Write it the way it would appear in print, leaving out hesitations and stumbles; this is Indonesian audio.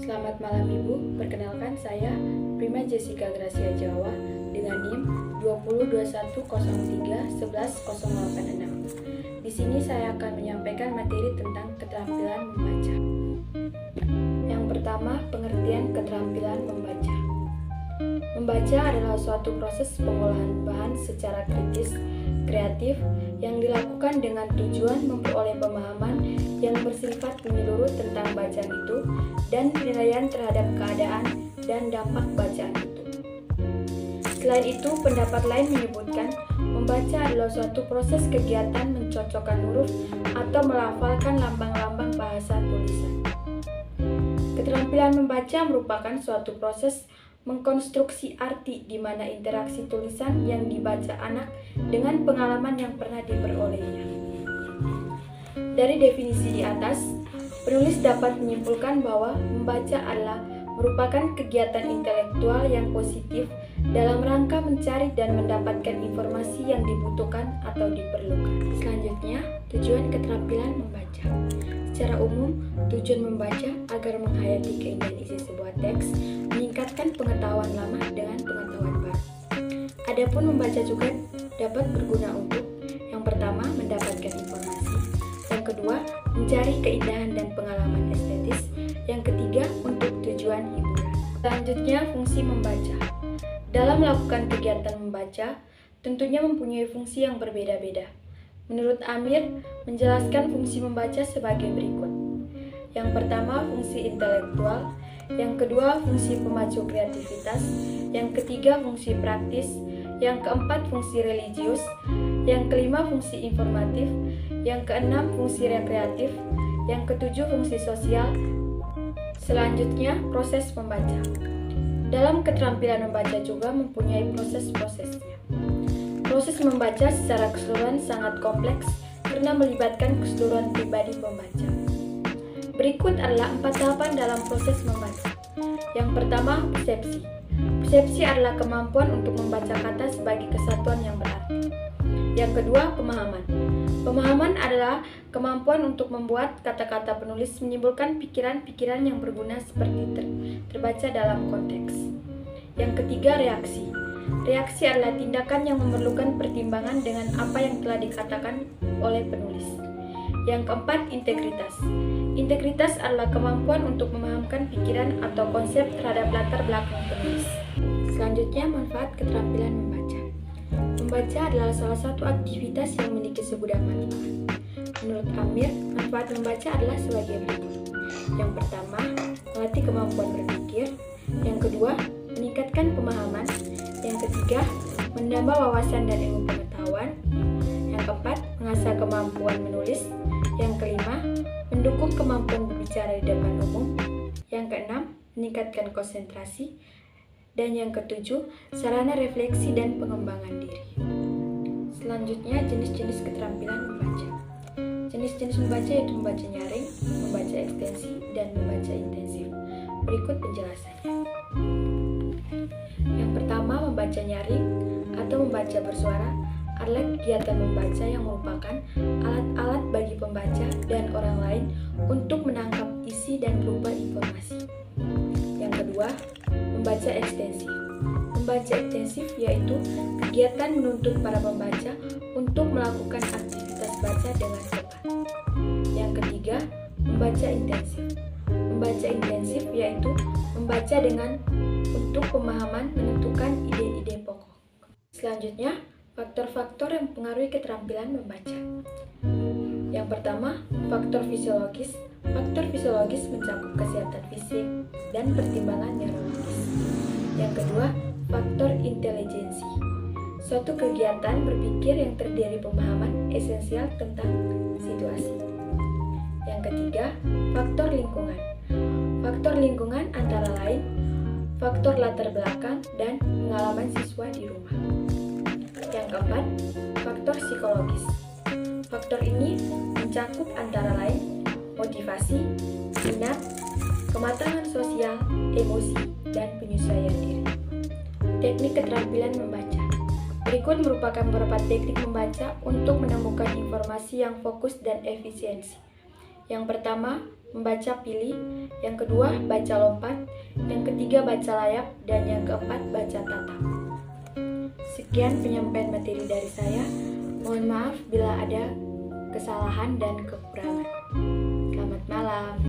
Selamat malam Ibu, perkenalkan saya Prima Jessica Gracia Jawa dengan NIM 202103110886. Di sini saya akan menyampaikan materi tentang keterampilan membaca. Yang pertama, pengertian keterampilan membaca. Membaca adalah suatu proses pengolahan bahan secara kritis, kreatif, yang dilakukan dengan tujuan memperoleh pemahaman yang bersifat menyeluruh tentang bacaan itu dan penilaian terhadap keadaan dan dampak bacaan itu. Selain itu, pendapat lain menyebutkan membaca adalah suatu proses kegiatan mencocokkan huruf atau melafalkan lambang-lambang bahasa tulisan. Keterampilan membaca merupakan suatu proses mengkonstruksi arti di mana interaksi tulisan yang dibaca anak dengan pengalaman yang pernah diperolehnya. Dari definisi di atas, penulis dapat menyimpulkan bahwa membaca adalah merupakan kegiatan intelektual yang positif dalam rangka mencari dan mendapatkan informasi yang dibutuhkan atau diperlukan. Selanjutnya, tujuan keterampilan membaca. Secara umum, tujuan membaca agar menghayati keindahan isi sebuah teks, meningkatkan pengetahuan lama dengan pengetahuan baru. Adapun membaca juga dapat berguna untuk yang pertama, mendapatkan informasi, yang kedua, mencari keindahan dan pengalaman estetis, yang ketiga, untuk tujuan hiburan. Selanjutnya, fungsi membaca. Dalam melakukan kegiatan membaca, tentunya mempunyai fungsi yang berbeda-beda. Menurut Amir, menjelaskan fungsi membaca sebagai berikut. Yang pertama, fungsi intelektual, yang kedua, fungsi pemacu kreativitas, yang ketiga, fungsi praktis, yang keempat, fungsi religius, yang kelima, fungsi informatif, yang keenam, fungsi rekreatif, yang ketujuh, fungsi sosial. Selanjutnya, proses membaca. Dalam keterampilan membaca juga mempunyai proses-prosesnya. Proses membaca secara keseluruhan sangat kompleks karena melibatkan keseluruhan pribadi pembaca. Berikut adalah 4 tahapan dalam proses membaca. Yang pertama, persepsi. Persepsi adalah kemampuan untuk membaca kata sebagai kesatuan yang berarti. Yang kedua, pemahaman. Pemahaman adalah kemampuan untuk membuat kata-kata penulis menyimpulkan pikiran-pikiran yang berguna seperti terbaca dalam konteks. Yang ketiga, reaksi. Reaksi adalah tindakan yang memerlukan pertimbangan dengan apa yang telah dikatakan oleh penulis. Yang keempat, integritas. Integritas adalah kemampuan untuk memahamkan pikiran atau konsep terhadap latar belakang penulis. Selanjutnya, manfaat keterampilan membaca. Membaca adalah salah satu aktivitas yang memiliki segudang manfaat. Menurut Amir, manfaat membaca adalah sebagai berikut. Yang pertama, melatih kemampuan berpikir. Yang kedua, meningkatkan pemahaman. Yang ketiga, menambah wawasan dan ilmu pengetahuan. Yang keempat, mengasah kemampuan menulis. Yang kelima, mendukung kemampuan berbicara di depan umum. Yang keenam, meningkatkan konsentrasi. Dan yang ketujuh, sarana refleksi dan pengembangan diri. Selanjutnya, jenis-jenis keterampilan membaca. Jenis-jenis membaca yaitu membaca nyaring, membaca ekstensi, dan membaca intensif. Berikut penjelasannya. Yang pertama, membaca nyaring atau membaca bersuara adalah kegiatan membaca yang merupakan alat-alat bagi pembaca dan orang lain untuk menangkap isi dan berupa informasi. Yang kedua, membaca ekstensif. Membaca ekstensif yaitu kegiatan menuntut para pembaca untuk melakukan aktivitas baca dengan cepat. Yang ketiga, membaca intensif. Membaca intensif yaitu membaca dengan untuk pemahaman menentukan ide-ide pokok. Selanjutnya, faktor-faktor yang mempengaruhi keterampilan membaca. Yang pertama, faktor fisiologis. Faktor fisiologis mencakup kesehatan fisik dan pertimbangan neurologis. Yang kedua, faktor intelijensi. Suatu kegiatan berpikir yang terdiri pemahaman esensial tentang situasi. Yang ketiga, faktor lingkungan. Faktor lingkungan antara lain faktor latar belakang dan pengalaman siswa di rumah. Yang keempat, faktor psikologis. Faktor ini mencakup antara lain motivasi, minat, kematangan sosial, emosi, dan penyesuaian diri. Teknik keterampilan membaca. Berikut merupakan beberapa teknik membaca untuk menemukan informasi yang fokus dan efisiensi. Yang pertama, membaca pilih, yang kedua baca lompat, yang ketiga baca layap, dan yang keempat baca tatap. Sekian penyampaian materi dari saya. Mohon maaf bila ada kesalahan dan kekurangan. Selamat malam.